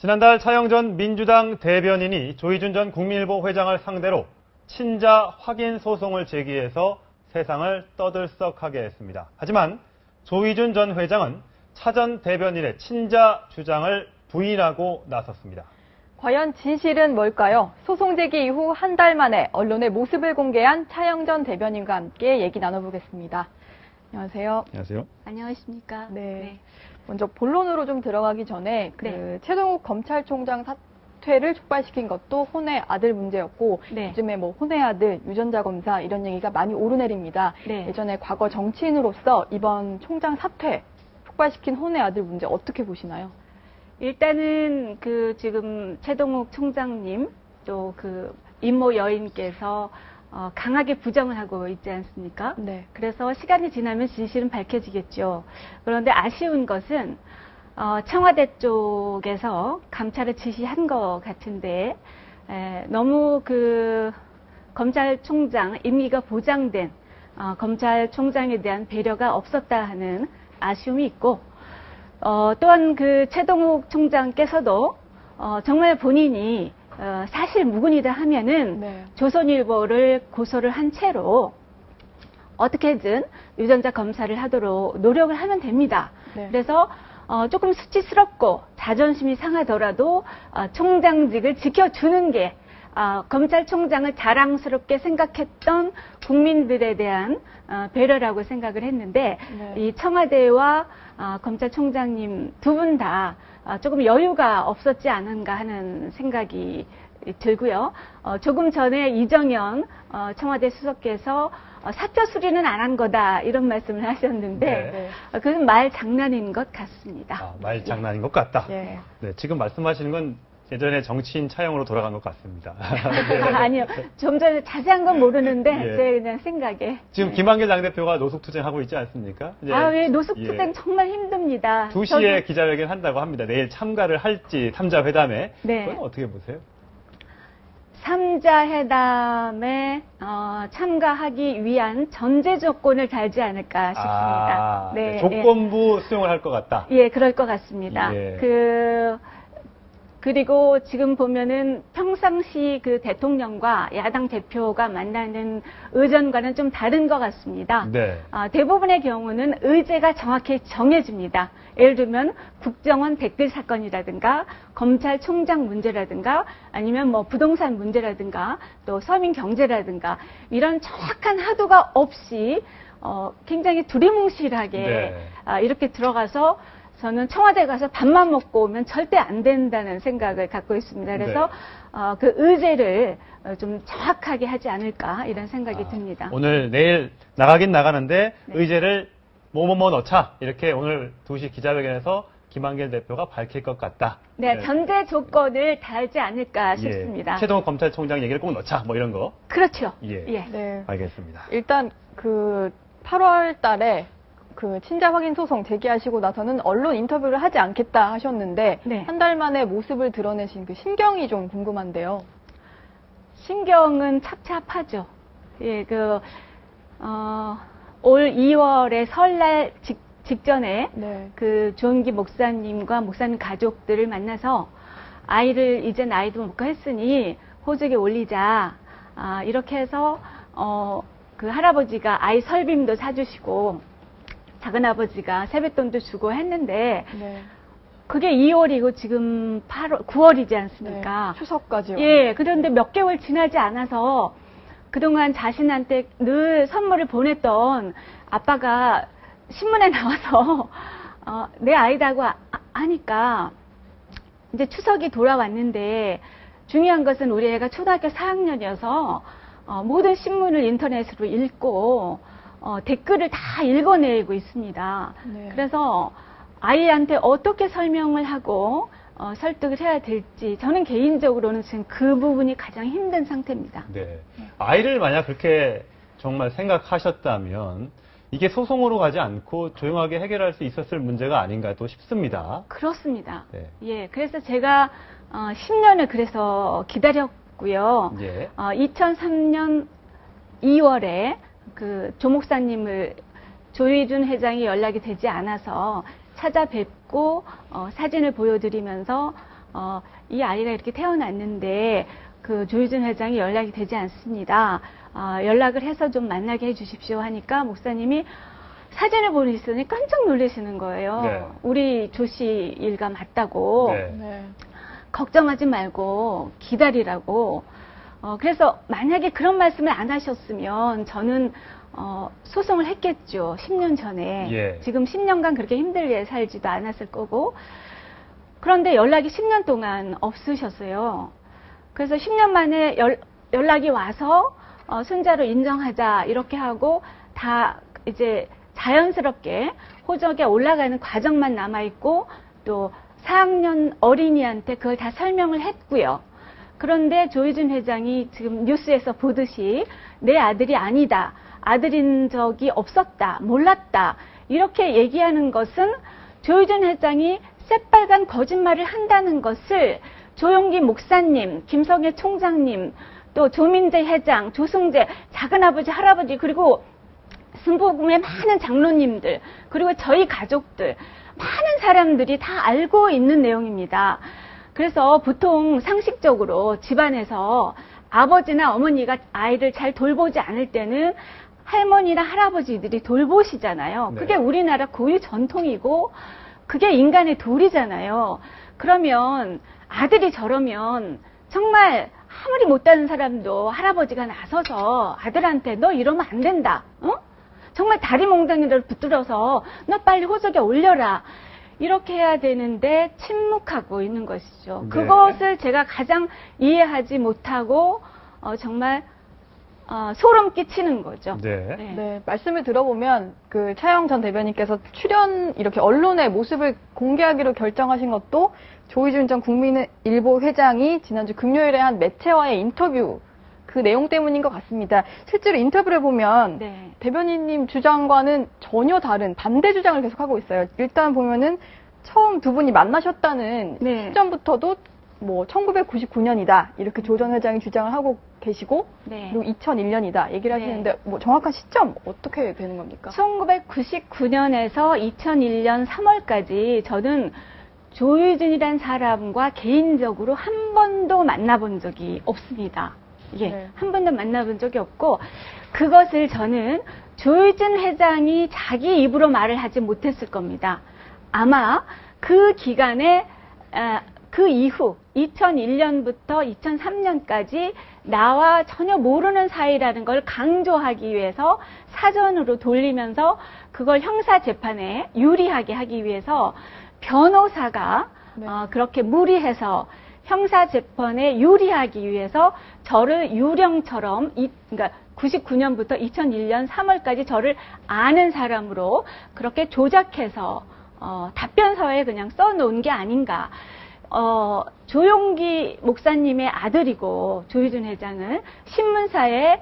지난달 차영전 민주당 대변인이 조희준 전 국민일보 회장을 상대로 친자 확인 소송을 제기해서 세상을 떠들썩하게 했습니다. 하지만 조희준 전 회장은 차 전 대변인의 친자 주장을 부인하고 나섰습니다. 과연 진실은 뭘까요? 소송 제기 이후 한 달 만에 언론에 모습을 공개한 차영전 대변인과 함께 얘기 나눠보겠습니다. 안녕하세요. 안녕하세요. 안녕하십니까. 네. 먼저 본론으로 좀 들어가기 전에 최동욱 검찰총장 사퇴를 촉발시킨 것도 혼의 아들 문제였고 요즘에 뭐 혼의 아들, 유전자 검사 이런 얘기가 많이 오르내립니다. 예전에 과거 정치인으로서 이번 총장 사퇴 촉발시킨 혼의 아들 문제 어떻게 보시나요? 일단은 지금 최동욱 총장님 또 임모 여인께서 강하게 부정을 하고 있지 않습니까? 네. 그래서 시간이 지나면 진실은 밝혀지겠죠. 그런데 아쉬운 것은 청와대 쪽에서 감찰을 지시한 것 같은데 너무 검찰총장 임기가 보장된 검찰총장에 대한 배려가 없었다 하는 아쉬움이 있고 또한 최동욱 총장께서도 정말 본인이 사실 무근이다 하면은 조선일보를 고소를 한 채로 어떻게든 유전자 검사를 하도록 노력을 하면 됩니다. 그래서 조금 수치스럽고 자존심이 상하더라도 총장직을 지켜주는 게 검찰총장을 자랑스럽게 생각했던 국민들에 대한 배려라고 생각을 했는데 이 청와대와 검찰총장님 두 분 다 조금 여유가 없었지 않은가 하는 생각이 들고요. 조금 전에 이정현 청와대 수석께서 사표 수리는 안 한 거다 이런 말씀을 하셨는데 그건 말 장난인 것 같습니다. 말 장난인 것 같다. 네, 지금 말씀하시는 건 예전에 정치인 차영으로 돌아간 것 같습니다. 아니요. 좀 전에 자세한 건 모르는데 제 그냥 생각에. 지금 김한길 당대표가 노숙투쟁하고 있지 않습니까? 왜 노숙투쟁 정말 힘듭니다. 2시에 기자회견 한다고 합니다. 내일 참가를 할지 3자 회담에. 그건 어떻게 보세요? 3자 회담에 참가하기 위한 전제 조건을 달지 않을까 싶습니다. 조건부 수용을 할 것 같다. 예, 그럴 것 같습니다. 그리고 지금 보면은 평상시 대통령과 야당 대표가 만나는 의전과는 좀 다른 것 같습니다. 대부분의 경우는 의제가 정확히 정해집니다. 예를 들면 국정원 댓글 사건이라든가 검찰총장 문제라든가 아니면 뭐 부동산 문제라든가 또 서민 경제라든가 이런 정확한 하도가 없이 굉장히 두리뭉실하게 이렇게 들어가서 저는 청와대 가서 밥만 먹고 오면 절대 안 된다는 생각을 갖고 있습니다. 그래서 그 의제를 좀 정확하게 하지 않을까 이런 생각이 듭니다. 오늘 내일 나가긴 나가는데 의제를 뭐뭐뭐 넣자 이렇게 오늘 2시 기자회견에서 김한길 대표가 밝힐 것 같다. 전제 조건을 달지 않을까 싶습니다. 최동욱 검찰총장 얘기를 꼭 넣자 뭐 이런 거. 그렇죠. 알겠습니다. 일단 8월 달에 친자 확인 소송 제기하시고 나서는 언론 인터뷰를 하지 않겠다 하셨는데 한 달 만에 모습을 드러내신 심경이 좀 궁금한데요. 심경은 착잡하죠. 올 2월에 설날 직전에 조은기 목사님과 목사님 가족들을 만나서 아이를 이제 나이도 먹고 했으니 호적에 올리자 이렇게 해서 할아버지가 아이 설빔도 사주시고 작은아버지가 세뱃돈도 주고 했는데 그게 2월이고 지금 9월이지 않습니까? 추석까지요. 그런데 몇 개월 지나지 않아서 그동안 자신한테 늘 선물을 보냈던 아빠가 신문에 나와서 내 아이다고 하니까 이제 추석이 돌아왔는데 중요한 것은 우리 애가 초등학교 4학년이어서 모든 신문을 인터넷으로 읽고 댓글을 다 읽어내고 있습니다. 그래서 아이한테 어떻게 설명을 하고 설득을 해야 될지 저는 개인적으로는 지금 그 부분이 가장 힘든 상태입니다. 아이를 만약 그렇게 정말 생각하셨다면 이게 소송으로 가지 않고 조용하게 해결할 수 있었을 문제가 아닌가 또 싶습니다. 그렇습니다. 그래서 제가 10년을 그래서 기다렸고요. 2003년 2월에 조 목사님을 조희준 회장이 연락이 되지 않아서 찾아뵙고 사진을 보여드리면서 이 아이가 이렇게 태어났는데 그 조희준 회장이 연락이 되지 않습니다. 연락을 해서 좀 만나게 해주십시오 하니까 목사님이 사진을 보내시더니 깜짝 놀라시는 거예요. 네. 우리 조 씨 일가 맞다고. 네. 네. 걱정하지 말고 기다리라고. 그래서 만약에 그런 말씀을 안 하셨으면 저는 소송을 했겠죠. 10년 전에. 예. 지금 10년간 그렇게 힘들게 살지도 않았을 거고. 그런데 연락이 10년 동안 없으셨어요. 그래서 10년 만에 연락이 와서 순자로 인정하자 이렇게 하고 다 이제 자연스럽게 호적에 올라가는 과정만 남아있고 또 4학년 어린이한테 그걸 다 설명을 했고요. 그런데 조희준 회장이 지금 뉴스에서 보듯이 내 아들이 아니다. 아들인 적이 없었다. 몰랐다. 이렇게 얘기하는 것은 조희준 회장이 새빨간 거짓말을 한다는 것을 조용기 목사님, 김성애 총장님, 또 조민재 회장, 조승재, 작은아버지, 할아버지, 그리고 순복음의 많은 장로님들, 그리고 저희 가족들, 많은 사람들이 다 알고 있는 내용입니다. 그래서 보통 상식적으로 집안에서 아버지나 어머니가 아이를 잘 돌보지 않을 때는 할머니나 할아버지들이 돌보시잖아요. 네. 그게 우리나라 고유 전통이고 그게 인간의 도리잖아요. 그러면 아들이 저러면 정말 아무리 못하는 사람도 할아버지가 나서서 아들한테 너 이러면 안 된다. 정말 다리 몽둥이를 붙들어서 너 빨리 호적에 올려라. 이렇게 해야 되는데 침묵하고 있는 것이죠. 네. 그것을 제가 가장 이해하지 못하고 정말 소름 끼치는 거죠. 네. 네, 말씀을 들어보면 그 차영 전 대변인께서 이렇게 언론의 모습을 공개하기로 결정하신 것도 조희준 전 국민일보 회장이 지난주 금요일에 한 매체와의 인터뷰 그 내용 때문인 것 같습니다. 실제로 인터뷰를 보면 네. 대변인님 주장과는 전혀 다른 반대 주장을 계속하고 있어요. 일단 보면은 처음 두 분이 만나셨다는 네. 시점부터도 뭐 1999년이다 이렇게 조 전 회장이 주장을 하고 계시고 네. 그리고 2001년이다 얘기를 네. 하시는데 뭐 정확한 시점 어떻게 되는 겁니까? 1999년에서 2001년 3월까지 저는 조희준이란 사람과 개인적으로 한 번도 만나본 적이 없습니다. 예, 네. 한 번도 만나본 적이 없고 그것을 저는 조희준 회장이 자기 입으로 말을 하지 못했을 겁니다. 아마 그 기간에 그 이후 2001년부터 2003년까지 나와 전혀 모르는 사이라는 걸 강조하기 위해서 사전으로 돌리면서 그걸 형사 재판에 유리하게 하기 위해서 변호사가 네. 그렇게 무리해서 형사 재판에 유리하기 위해서 저를 유령처럼 그러니까 99년부터 2001년 3월까지 저를 아는 사람으로 그렇게 조작해서 답변서에 그냥 써놓은 게 아닌가. 조용기 목사님의 아들이고 조희준 회장은 신문사의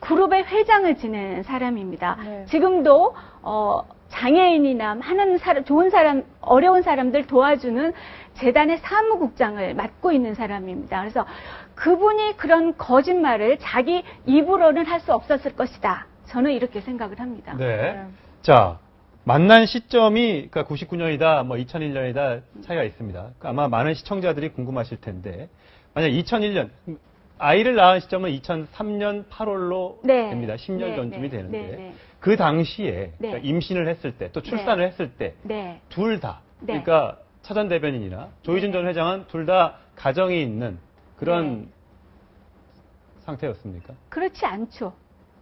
그룹의 회장을 지낸 사람입니다. 네. 지금도 장애인이나 많은 좋은 사람, 어려운 사람들 도와주는 재단의 사무국장을 맡고 있는 사람입니다. 그래서 그분이 그런 거짓말을 자기 입으로는 할 수 없었을 것이다. 저는 이렇게 생각을 합니다. 네. 자, 만난 시점이 그러니까 99년이다, 뭐 2001년이다 차이가 있습니다. 아마 많은 시청자들이 궁금하실 텐데 만약 2001년 아이를 낳은 시점은 2003년 8월로 네. 됩니다. 10년 네, 전쯤이 네, 되는데 네, 네. 그 당시에 네. 그러니까 임신을 했을 때 또 출산을 했을 때 네. 둘 다 네. 그러니까 차 전 대변인이나 조희준 전 회장은 둘 다 가정이 있는 그런 네. 상태였습니까? 그렇지 않죠.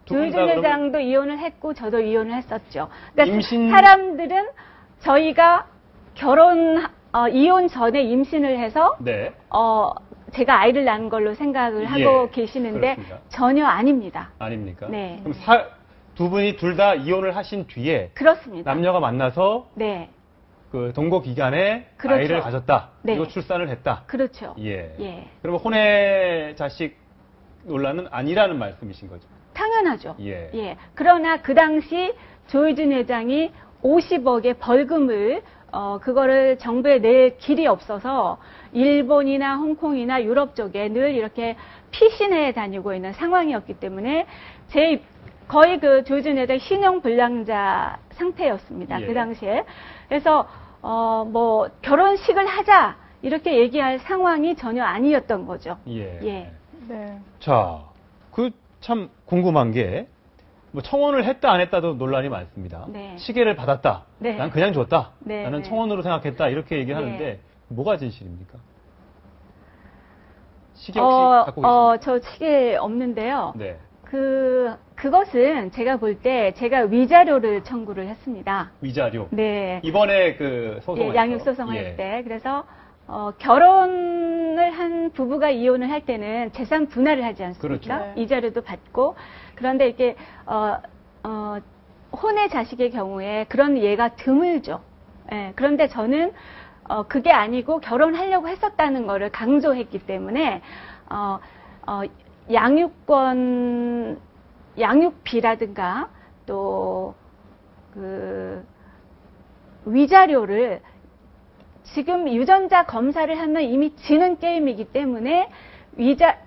두분 조희준 다 그러면- 회장도 이혼을 했고 저도 이혼을 했었죠. 그러니까 임신- 사람들은 저희가 이혼 전에 임신을 해서 네. 제가 아이를 낳은 걸로 생각을 하고 예, 계시는데 그렇습니다. 전혀 아닙니다. 아닙니까? 네. 그럼 두 분이 둘 다 이혼을 하신 뒤에 그렇습니다. 남녀가 만나서 네, 그 동거 기간에 그렇죠. 아이를 가졌다. 네. 그리고 출산을 했다. 그렇죠. 예. 예. 그러면 혼외 자식 논란은 아니라는 말씀이신 거죠? 당연하죠. 예. 그러나 그 당시 조희준 회장이 50억의 벌금을 그거를 정부에 낼 길이 없어서 일본이나 홍콩이나 유럽 쪽에 늘 이렇게 피신해 다니고 있는 상황이었기 때문에 거의 그 조희준 회장 신용불량자 상태였습니다. 예. 그 당시에. 그래서 뭐 결혼식을 하자 이렇게 얘기할 상황이 전혀 아니었던 거죠. 예. 예. 네. 자, 그 참 궁금한 게, 뭐 청혼을 했다 안 했다도 논란이 많습니다. 네. 시계를 받았다. 네. 난 그냥 줬다. 네, 나는 네. 청혼으로 생각했다. 이렇게 얘기하는데 네. 뭐가 진실입니까? 시계 혹시 갖고 계십니까? 저 시계 없는데요. 네. 그것은 제가 볼 때 제가 위자료를 청구를 했습니다. 위자료. 네. 이번에 그 소송에서 예, 양육 소송할 예. 때. 그래서 결혼을 한 부부가 이혼을 할 때는 재산 분할을 하지 않습니까? 그렇죠. 네. 이자료도 받고. 그런데 이렇게 혼의 자식의 경우에 그런 예가 드물죠. 예, 그런데 저는 그게 아니고 결혼하려고 했었다는 거를 강조했기 때문에 양육비라든가 또 그 위자료를 지금 유전자 검사를 하면 이미 지는 게임이기 때문에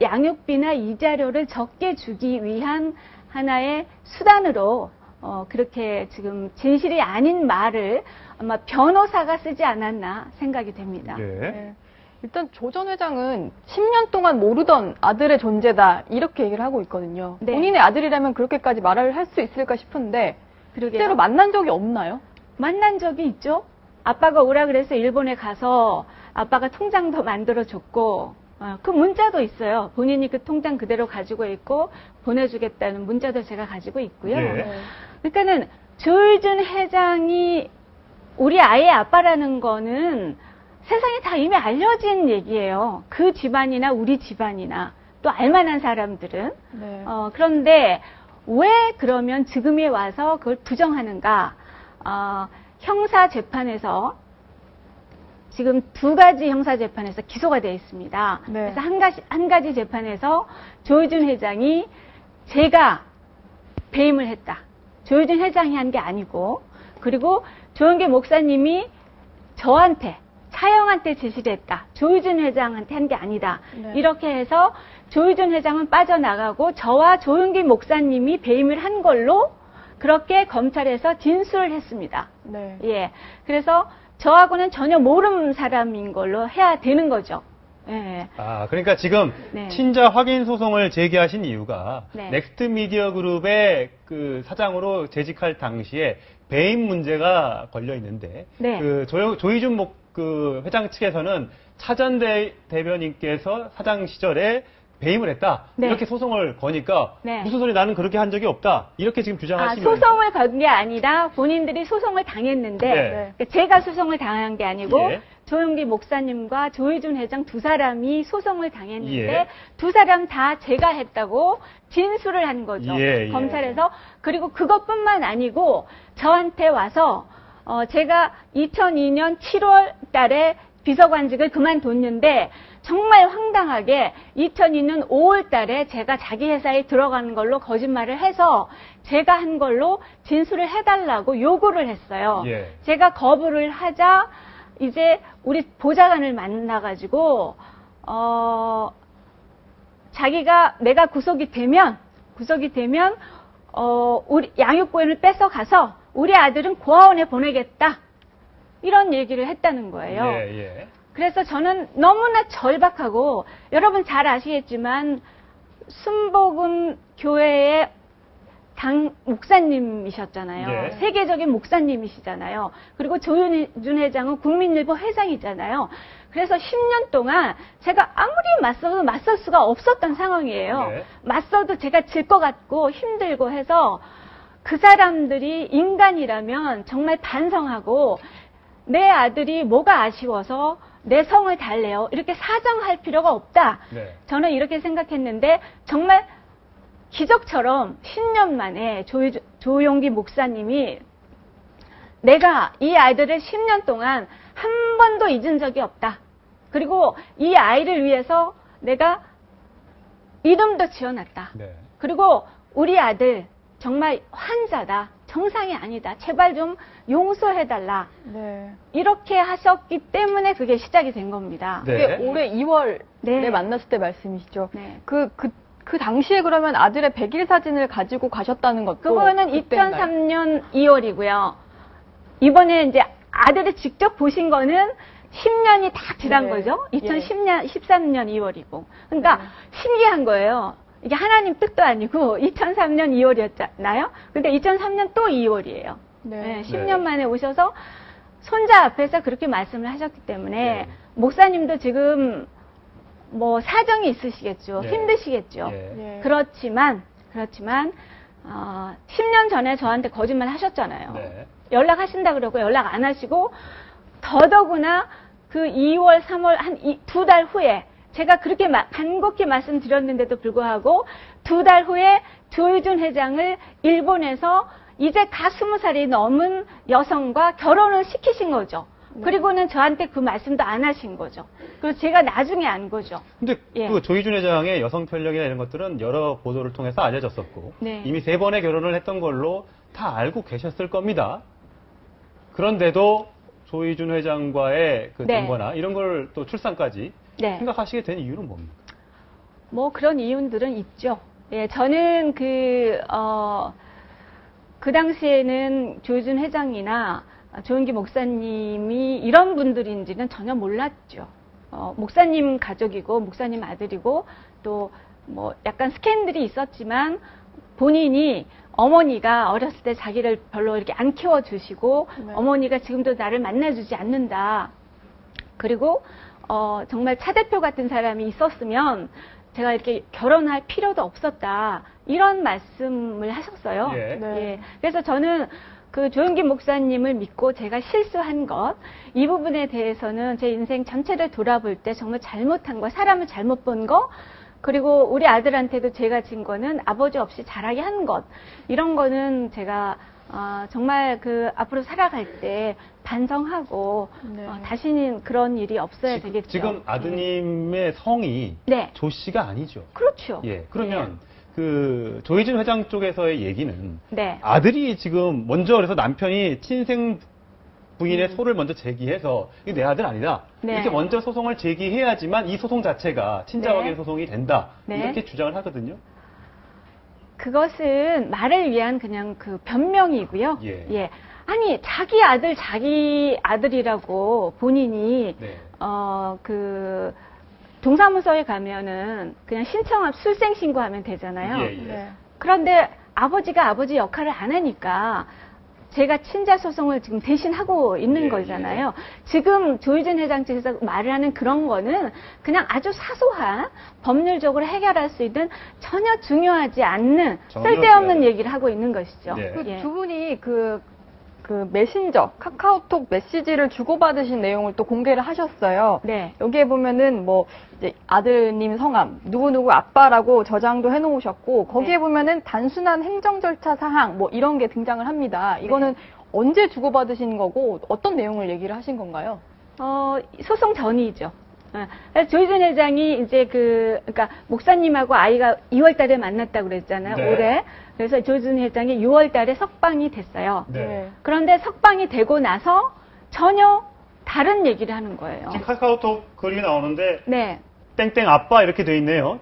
양육비나 이자료를 적게 주기 위한 하나의 수단으로 그렇게 지금 진실이 아닌 말을 아마 변호사가 쓰지 않았나 생각이 됩니다. 네. 네. 일단 조 전 회장은 10년 동안 모르던 아들의 존재다 이렇게 얘기를 하고 있거든요. 네. 본인의 아들이라면 그렇게까지 말을 할 수 있을까 싶은데 그러게요. 실제로 만난 적이 없나요? 만난 적이 있죠. 아빠가 오라 그래서 일본에 가서 아빠가 통장도 만들어줬고 그 문자도 있어요. 본인이 그 통장 그대로 가지고 있고 보내주겠다는 문자도 제가 가지고 있고요. 예. 그러니까는 조희준 회장이 우리 아이의 아빠라는 거는 세상에 다 이미 알려진 얘기예요. 그 집안이나 우리 집안이나 또 알만한 사람들은. 네. 그런데 왜 그러면 지금에 와서 그걸 부정하는가? 형사재판에서 지금 2가지 형사재판에서 기소가 되어 있습니다. 네. 그래서 한 가지 재판에서 조희준 회장이 제가 배임을 했다. 조희준 회장이 한 게 아니고, 그리고 조영계 목사님이 저한테, 차영한테 지시를 했다. 조희준 회장한테 한 게 아니다. 네. 이렇게 해서 조희준 회장은 빠져나가고 저와 조영계 목사님이 배임을 한 걸로 그렇게 검찰에서 진술을 했습니다. 네. 예. 그래서 저하고는 전혀 모르는 사람인 걸로 해야 되는 거죠. 예. 그러니까 지금 네. 친자 확인 소송을 제기하신 이유가 네. 넥스트 미디어 그룹의 그 사장으로 재직할 당시에 배임 문제가 걸려 있는데 네. 그 조희준 그 회장 측에서는 차전 대변인께서 사장 시절에 배임을 했다. 네. 이렇게 소송을 거니까 네. 무슨 소리 나는 그렇게 한 적이 없다. 이렇게 지금 주장하시는 소송을 건 게 아니라 본인들이 소송을 당했는데 네. 제가 소송을 당한 게 아니고 예. 조영기 목사님과 조희준 회장 2사람이 소송을 당했는데 예. 2사람 다 제가 했다고 진술을 한 거죠. 예, 예. 검찰에서. 그리고 그것뿐만 아니고 저한테 와서 제가 2002년 7월 달에 비서관직을 그만뒀는데 정말 황당하게 2002년 5월 달에 제가 자기 회사에 들어가는 걸로 거짓말을 해서 제가 한 걸로 진술을 해달라고 요구를 했어요. 예. 제가 거부를 하자 이제 우리 보좌관을 만나가지고 자기가 내가 구속이 되면 우리 양육권을 뺏어가서 우리 아들은 고아원에 보내겠다. 이런 얘기를 했다는 거예요. 예, 예. 그래서 저는 너무나 절박하고 여러분 잘 아시겠지만 순복음 교회의 당 목사님이셨잖아요. 네. 세계적인 목사님이시잖아요. 그리고 조희준 회장은 국민일보 회장이잖아요. 그래서 10년 동안 제가 아무리 맞설 수가 없었던 상황이에요. 네. 맞서도 제가 질 것 같고 힘들고 해서 그 사람들이 인간이라면 정말 반성하고 내 아들이 뭐가 아쉬워서 내 성을 달래요. 이렇게 사정할 필요가 없다. 네. 저는 이렇게 생각했는데 정말 기적처럼 10년 만에 조용기 목사님이 내가 이 아이들을 10년 동안 한 번도 잊은 적이 없다. 그리고 이 아이를 위해서 내가 이름도 지어놨다. 네. 그리고 우리 아들 정말 환자다. 정상이 아니다. 제발 좀 용서해달라. 네. 이렇게 하셨기 때문에 그게 시작이 된 겁니다. 네. 그게 올해 2월에 네. 만났을 때 말씀이시죠. 네. 그 당시에 그러면 아들의 100일 사진을 가지고 가셨다는 것도 그거는 그때인가요? 2003년 2월이고요. 이번에 이제 아들을 직접 보신 거는 10년이 다 지난 네. 거죠. 2010년, 13년 2월이고. 그러니까 신기한 거예요. 이게 하나님 뜻도 아니고 2003년 2월이었잖아요. 근데 2003년 또 2월이에요. 네. 10년 만에 오셔서 손자 앞에서 그렇게 말씀을 하셨기 때문에 목사님도 지금 뭐 사정이 있으시겠죠. 힘드시겠죠. 그렇지만 10년 전에 저한테 거짓말 하셨잖아요. 연락하신다 그러고 연락 안 하시고 더더구나 그 2월, 3월 한 2달 후에 제가 그렇게 간곡히 말씀드렸는데도 불구하고 2달 후에 조희준 회장을 일본에서 이제 갓 20살이 넘은 여성과 결혼을 시키신 거죠. 그리고는 저한테 그 말씀도 안 하신 거죠. 그리고 제가 나중에 안 거죠. 근데 그 조희준 회장의 여성 편력이나 이런 것들은 여러 보도를 통해서 알려졌었고 이미 3번의 결혼을 했던 걸로 다 알고 계셨을 겁니다. 그런데도 조희준 회장과의 그 동거나 이런 걸 또 출산까지 생각하시게 된 이유는 뭡니까? 뭐 그런 이유들은 있죠. 저는 그 당시에는 조희준 회장이나 조은기 목사님이 이런 분들인지는 전혀 몰랐죠. 목사님 가족이고 목사님 아들이고 또 뭐 약간 스캔들이 있었지만 본인이 어머니가 어렸을 때 자기를 별로 이렇게 안 키워주시고 어머니가 지금도 나를 만나주지 않는다. 그리고 정말 차 대표 같은 사람이 있었으면 제가 이렇게 결혼할 필요도 없었다. 이런 말씀을 하셨어요. 그래서 저는 그 조은기 목사님을 믿고 제가 실수한 것, 이 부분에 대해서는 제 인생 전체를 돌아볼 때 정말 잘못한 거, 사람을 잘못 본 거, 그리고 우리 아들한테도 죄가 진 거는 아버지 없이 자라게 한 것, 이런 거는 제가 정말 그 앞으로 살아갈 때 반성하고 다시는 그런 일이 없어야 되겠죠. 지금 아드님의 성이 조 씨가 아니죠. 그렇죠. 그러면 그 조희준 회장 쪽에서의 얘기는 아들이 지금 먼저 그래서 남편이 친생 부인의 소를 먼저 제기해서 이게 내 아들 아니다. 이렇게 먼저 소송을 제기해야지만 이 소송 자체가 친자 확인 소송이 된다. 이렇게 주장을 하거든요. 그것은 말을 위한 그냥 그 변명이고요. 아니 자기 아들이라고 본인이 그 동사무소에 가면은 그냥 신청하면 출생 신고하면 되잖아요. 그런데 아버지가 아버지 역할을 안 하니까 제가 친자 소송을 지금 대신 하고 있는 거잖아요. 지금 조희준 회장 측에서 말을 하는 그런 거는 그냥 아주 사소한 법률적으로 해결할 수 있는 전혀 중요하지 않는 쓸데없는 얘기를 하고 있는 것이죠. 두 분이 그 메신저, 카카오톡 메시지를 주고받으신 내용을 또 공개를 하셨어요. 여기에 보면은 뭐 이제 아드님 성함, 누구누구 아빠라고 저장도 해놓으셨고 거기에 보면은 단순한 행정 절차 사항 뭐 이런 게 등장을 합니다. 이거는 언제 주고받으신 거고 어떤 내용을 얘기를 하신 건가요? 소송 전이죠. 조희준 회장이 이제 그러니까 목사님하고 아이가 2월 달에 만났다고 그랬잖아요. 올해. 그래서 조희준 회장이 6월 달에 석방이 됐어요. 그런데 석방이 되고 나서 전혀 다른 얘기를 하는 거예요. 지금 카카오톡 글이 나오는데 땡땡 아빠 이렇게 돼 있네요.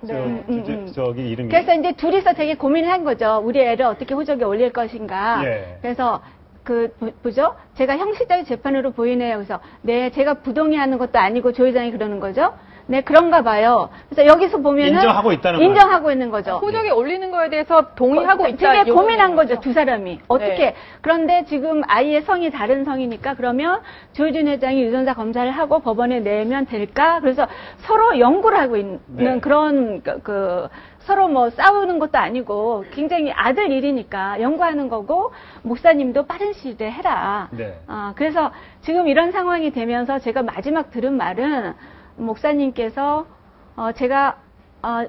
저기 이름이. 그래서 이제 둘이서 되게 고민을 한 거죠. 우리 애를 어떻게 호적에 올릴 것인가. 그래서 보죠? 제가 형식적인 재판으로 보이네요. 그래서 제가 부동의하는 것도 아니고 조 회장이 그러는 거죠. 그런가 봐요. 그래서 여기서 보면은 인정하고 있다는 인정하고 있는 거죠. 호적에 올리는 거에 대해서 동의하고 있다. 되게 고민한 거죠, 두 사람이. 어떻게. 그런데 지금 아이의 성이 다른 성이니까 그러면 조희준 회장이 유전자 검사를 하고 법원에 내면 될까? 그래서 서로 연구를 하고 있는 그런 서로 뭐 싸우는 것도 아니고 굉장히 아들 일이니까 연구하는 거고 목사님도 빠른 시일에 해라. 그래서 지금 이런 상황이 되면서 제가 마지막 들은 말은 목사님께서 제가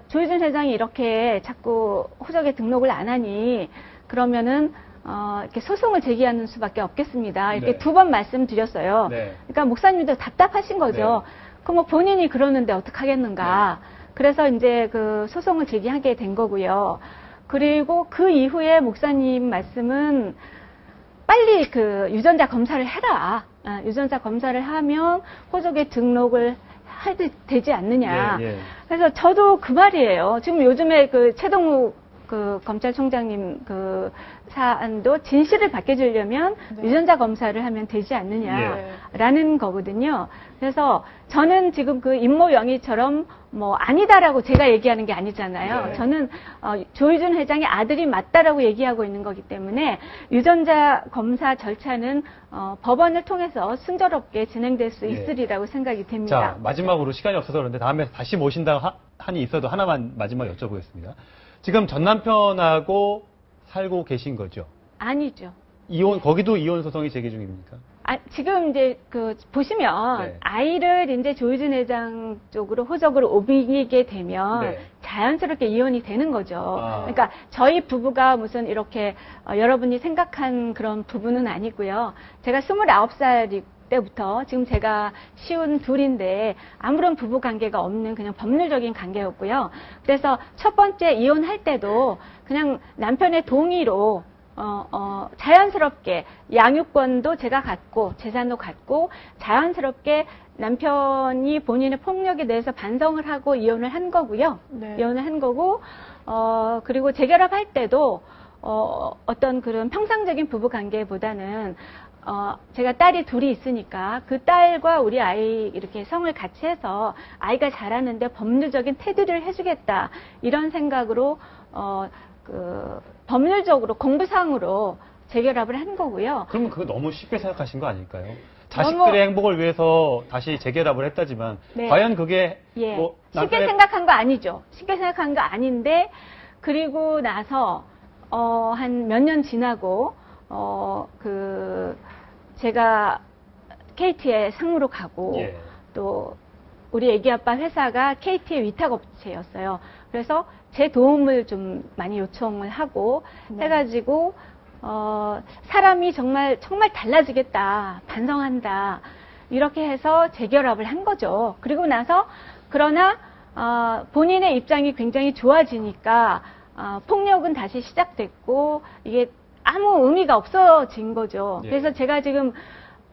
조희준 회장이 이렇게 자꾸 호적에 등록을 안 하니 그러면은 이렇게 소송을 제기하는 수밖에 없겠습니다. 이렇게 2번 말씀드렸어요. 그러니까 목사님도 답답하신 거죠. 그럼 뭐 본인이 그러는데 어떡하겠는가. 그래서 이제 그 소송을 제기하게 된 거고요. 그리고 그 이후에 목사님 말씀은 빨리 그 유전자 검사를 해라. 유전자 검사를 하면 호적에 등록을 해도 되지 않느냐. 그래서 저도 그 말이에요. 지금 요즘에 그 최동욱 그 검찰총장님 그 사안도 진실을 밝혀주려면 네. 유전자 검사를 하면 되지 않느냐라는 거거든요. 그래서 저는 지금 그 임모영이처럼 뭐 아니다라고 제가 얘기하는 게 아니잖아요. 네. 저는 조희준 회장의 아들이 맞다라고 얘기하고 있는 거기 때문에 유전자 검사 절차는 법원을 통해서 순조롭게 진행될 수 있으리라고 생각이 됩니다. 자, 마지막으로 시간이 없어서 그런데 다음에 다시 모신다 한이 있어도 하나만 마지막 여쭤보겠습니다. 지금 전 남편하고 살고 계신 거죠? 아니죠. 거기도 이혼 소송이 제기 중입니까? 지금 이제 보시면 네. 아이를 이제 조희준 회장 쪽으로 호적으로 옮기게 되면 네. 자연스럽게 이혼이 되는 거죠. 아. 그러니까 저희 부부가 무슨 이렇게 여러분이 생각한 그런 부부는 아니고요. 제가 29살 때부터 지금 제가 시운 둘인데 아무런 부부 관계가 없는 그냥 법률적인 관계였고요. 그래서 첫 번째 이혼할 때도 그냥 남편의 동의로 자연스럽게 양육권도 제가 갖고 재산도 갖고 자연스럽게 남편이 본인의 폭력에 대해서 반성을 하고 이혼을 한 거고요. 네. 이혼을 한 거고 그리고 재결합할 때도 어떤 그런 평상적인 부부 관계보다는 제가 딸이 둘이 있으니까 그 딸과 우리 아이 이렇게 성을 같이 해서 아이가 자라는데 법률적인 테두리를 해주겠다 이런 생각으로 법률적으로 공부상으로 재결합을 한 거고요. 그러면 그거 너무 쉽게 생각하신 거 아닐까요? 자식들의 행복을 위해서 다시 재결합을 했다지만 네. 과연 그게 예. 뭐 쉽게 생각한 거 아니죠. 쉽게 생각한 거 아닌데 그리고 나서 한 몇 년 지나고 제가 KT에 상무로 가고 예. 또 우리 애기 아빠 회사가 KT의 위탁업체였어요. 그래서 제 도움을 좀 많이 요청을 하고 네. 해가지고 사람이 정말 달라지겠다, 반성한다 이렇게 해서 재결합을 한 거죠. 그리고 나서 그러나 본인의 입장이 굉장히 좋아지니까 폭력은 다시 시작됐고 이게 아무 의미가 없어진 거죠. 예. 그래서 제가 지금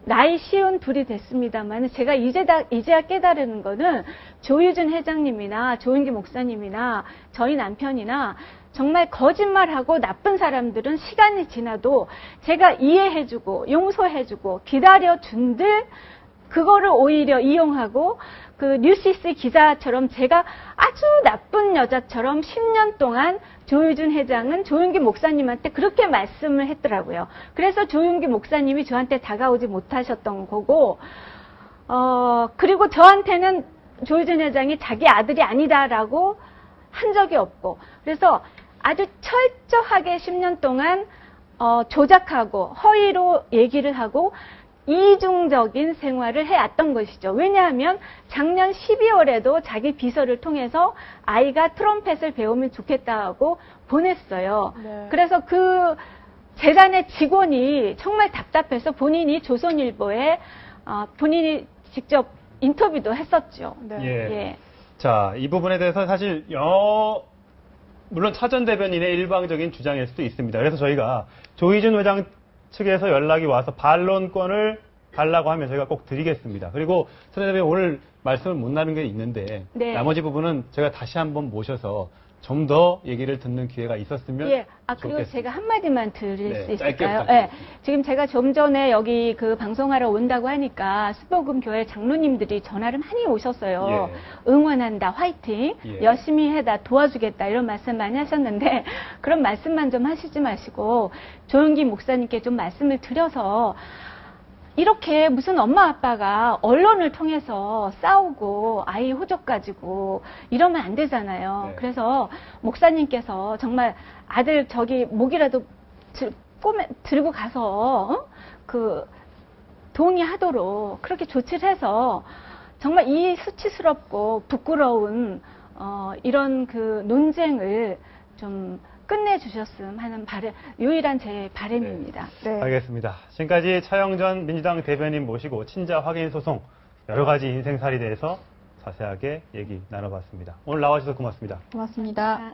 나이 쉬운 둘이 됐습니다만 제가 이제야 깨달은 거는 조희준 회장님이나 조은기 목사님이나 저희 남편이나 정말 거짓말하고 나쁜 사람들은 시간이 지나도 제가 이해해주고 용서해주고 기다려준들 그거를 오히려 이용하고 그 뉴시스 기자처럼 제가 아주 나쁜 여자처럼 10년 동안 조희준 회장은 조윤기 목사님한테 그렇게 말씀을 했더라고요. 그래서 조윤기 목사님이 저한테 다가오지 못하셨던 거고, 그리고 저한테는 조희준 회장이 자기 아들이 아니다라고 한 적이 없고, 그래서 아주 철저하게 10년 동안 조작하고 허위로 얘기를 하고 이중적인 생활을 해왔던 것이죠. 왜냐하면 작년 12월에도 자기 비서를 통해서 아이가 트럼펫을 배우면 좋겠다고 보냈어요. 네. 그래서 그 재단의 직원이 정말 답답해서 본인이 조선일보에 본인이 직접 인터뷰도 했었죠. 네. 예. 예. 자, 이 부분에 대해서 사실 물론 차전 대변인의 일방적인 주장일 수도 있습니다. 그래서 저희가 조희준 회장 측에서 연락이 와서 반론권을 달라고 하면 저희가 꼭 드리겠습니다. 그리고 차전 대변인 오늘 말씀을 못 나눈 게 있는데 네. 나머지 부분은 제가 다시 한번 모셔서 좀 더 얘기를 듣는 기회가 있었으면 예. 그리고 좋겠습니다. 제가 한마디만 드릴 네, 수 짧게 있을까요? 부탁드립니다. 지금 제가 좀 전에 여기 그 방송하러 온다고 하니까 수복음 교회 장로님들이 전화를 많이 오셨어요. 응원한다, 화이팅, 예. 열심히 해다, 도와주겠다 이런 말씀 많이 하셨는데 그런 말씀만 좀 하시지 마시고 조윤기 목사님께 좀 말씀을 드려서 이렇게 무슨 엄마 아빠가 언론을 통해서 싸우고 아이 호적 가지고 이러면 안 되잖아요. 네. 그래서 목사님께서 정말 아들 저기 목이라도 들고 가서 동의하도록 그렇게 조치를 해서 정말 이 수치스럽고 부끄러운 이런 그 논쟁을 좀 끝내주셨음 하는 유일한 제 바람입니다. 네. 알겠습니다. 지금까지 차영전 민주당 대변인 모시고 친자 확인 소송 여러 가지 인생살이에 대해서 자세하게 얘기 나눠봤습니다. 오늘 나와주셔서 고맙습니다. 고맙습니다.